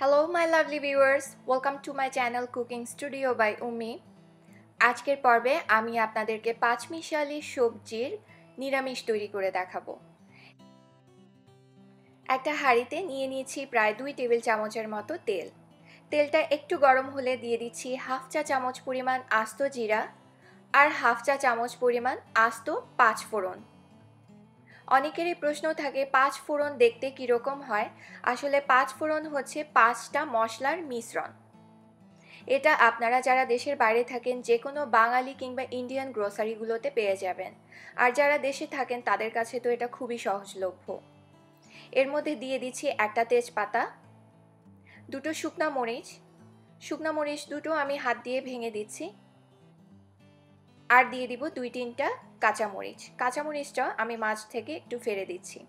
Hello my lovely viewers, welcome to my channel Cooking Studio by Ummi. আজকের পর্বে আমি আপনাদেরকে পাঁচমিশালি সবজির নিরামিষ তৈরি করে দেখাবো। একটা হাঁড়িতে নিয়ে নিয়েছি প্রায় 2 টেবিল চামচের মতো তেল। তেলটা একটু গরম হলে দিয়ে দিচ্ছি হাফ চা চামচ পরিমাণ আস্ত জিরা আর হাফ চা চামচ পরিমাণ আস্ত পাঁচ ফোড়ন। অনেকেরই প্রশ্ন থাকে পাঁচ ফোড়ন দেখতে কীরকম হয়। আসলে পাঁচ ফোড়ন হচ্ছে 5টা মশলার মিশ্রণ। এটা আপনারা যারা দেশের বাইরে থাকেন যে কোনো বাঙালি কিংবা ইন্ডিয়ান গ্রোসারিগুলোতে পেয়ে যাবেন, আর যারা দেশে থাকেন তাদের কাছে তো এটা খুবই সহজলভ্য। এর মধ্যে দিয়ে দিচ্ছি একটা তেজপাতা, দুটো শুকনা মরিচ দুটো আমি হাত দিয়ে ভেঙে দিচ্ছি, আর দিয়ে দিব 2-3টা কাঁচামরিচটা আমি মাছ থেকে একটু ফেলে দিচ্ছি।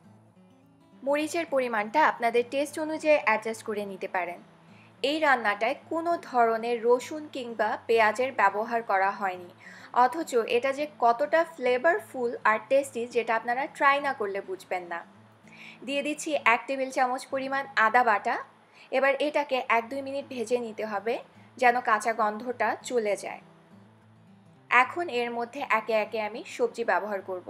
মরিচের পরিমাণটা আপনাদের টেস্ট অনুযায়ী অ্যাডজাস্ট করে নিতে পারেন। এই রান্নাটায় কোনো ধরনের রসুন কিংবা পেঁয়াজের ব্যবহার করা হয়নি, অথচ এটা যে কতটা ফ্লেভারফুল আর টেস্টি যেটা আপনারা ট্রাই না করলে বুঝবেন না। দিয়ে দিচ্ছি 1 টেবিল চামচ পরিমাণ আদা বাটা। এবার এটাকে 1-2 মিনিট ভেজে নিতে হবে যেন কাঁচা গন্ধটা চলে যায়। এখন এর মধ্যে একে একে আমি সবজি ব্যবহার করব।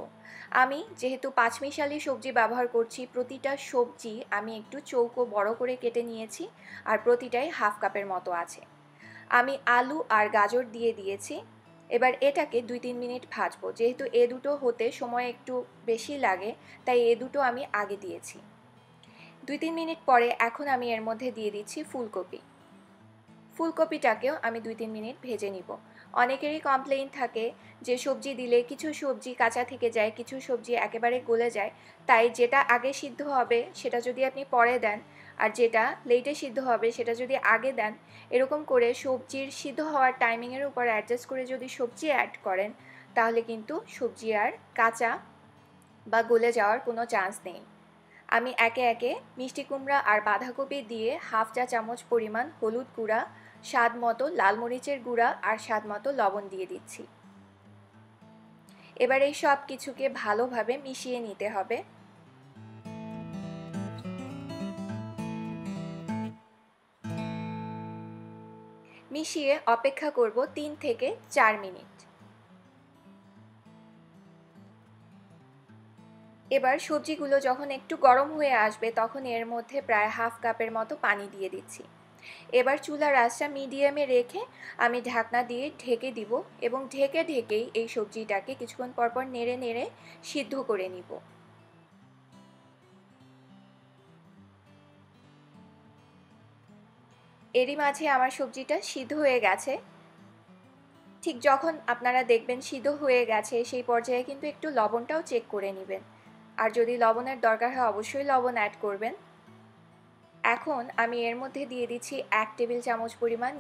আমি যেহেতু পাঁচমিশালি সবজি ব্যবহার করছি, প্রতিটা সবজি আমি একটু চৌকো বড় করে কেটে নিয়েছি, আর প্রতিটাই হাফ কাপের মতো আছে। আমি আলু আর গাজর দিয়ে দিয়েছি। এবার এটাকে 2-3 মিনিট ভাজবো। যেহেতু এ দুটো হতে সময় একটু বেশি লাগে, তাই এ দুটো আমি আগে দিয়েছি। 2-3 মিনিট পরে এখন আমি এর মধ্যে দিয়ে দিচ্ছি ফুলকপিটাকেও আমি 2-3 মিনিট ভেজে নিব। অনেকেরই কমপ্লেইন থাকে যে সবজি দিলে কিছু সবজি কাঁচা থেকে যায়, কিছু সবজি একেবারে গলে যায়, তাই যেটা আগে সিদ্ধ হবে সেটা যদি আপনি পরে দেন, আর যেটা লেটে সিদ্ধ হবে সেটা যদি আগে দেন, এরকম করে সবজির সিদ্ধ হওয়ার টাইমিংয়ের উপর অ্যাডজাস্ট করে যদি সবজি অ্যাড করেন, তাহলে কিন্তু সবজি আর কাঁচা বা গলে যাওয়ার কোনো চান্স নেই। আমি একে একে মিষ্টি কুমড়া আর বাঁধাকপি দিয়ে হাফ চা চামচ পরিমাণ হলুদ গুঁড়া, স্বাদ মতো লাল মরিচের গুঁড়া আর স্বাদ মতো লবণ দিয়ে দিচ্ছি। এবার এই সব কিছুকে ভালোভাবে মিশিয়ে নিতে হবে। মিশিয়ে অপেক্ষা করব 3 থেকে 4 মিনিট। এবার সবজিগুলো যখন একটু গরম হয়ে আসবে তখন এর মধ্যে প্রায় হাফ কাপের মতো পানি দিয়ে দিচ্ছি। এবার চুলার আঁচটা মিডিয়ামে রেখে আমি ঢাকনা দিয়ে ঢেকে দিব, এবং ঢেকেই এই সবজিটাকে কিছুক্ষণ পরপর নেড়ে নেড়ে সিদ্ধ করে নিব। এরই মাঝে আমার সবজিটা সিদ্ধ হয়ে গেছে। ঠিক যখন আপনারা দেখবেন সিদ্ধ হয়ে গেছে সেই পর্যায়ে কিন্তু একটু লবণটাও চেক করে নেবেন, আর যদি লবণের দরকার হয় অবশ্যই লবণ অ্যাড করবেন। এখন আমি এর মধ্যে দিয়ে দিচ্ছি 1 টেবিল চামচ পরিমাণ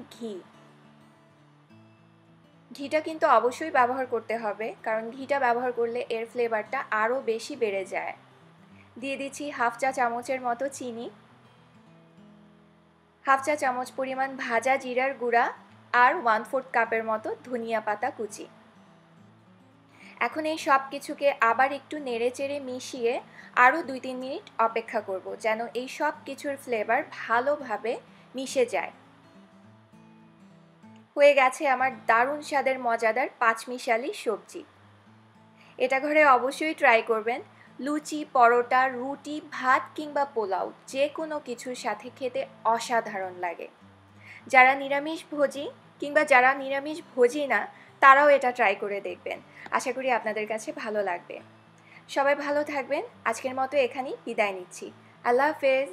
ঘিটা কিন্তু অবশ্যই ব্যবহার করতে হবে, কারণ ঘিটা ব্যবহার করলে এর ফ্লেভারটা আরও বেশি বেড়ে যায়। দিয়ে দিচ্ছি হাফ চা চামচের মতো চিনি, হাফ চা চামচ পরিমাণ ভাজা জিরার গুঁড়া আর 1/4 কাপের মতো ধনিয়া পাতা কুচি। এখন এই সব কিছুকে আবার একটু নেড়েচেড়ে মিশিয়ে আরও 2-3 মিনিট অপেক্ষা করব যেন এই সব কিছুর ফ্লেভার ভালোভাবে মিশে যায়। হয়ে গেছে আমার দারুণ স্বাদের মজাদার পাঁচমিশালি সবজি। এটা ঘরে অবশ্যই ট্রাই করবেন। লুচি, পরোটা, রুটি, ভাত কিংবা পোলাও যে কোনো কিছুর সাথে খেতে অসাধারণ লাগে। যারা নিরামিষ ভোজী কিংবা যারা নিরামিষ ভোজী না, তারাও এটা ট্রাই করে দেখবেন। আশা করি আপনাদের কাছে ভালো লাগবে। সবাই ভালো থাকবেন। আজকের মতো এখানেই বিদায় নিচ্ছি। আল্লাহ হাফেজ।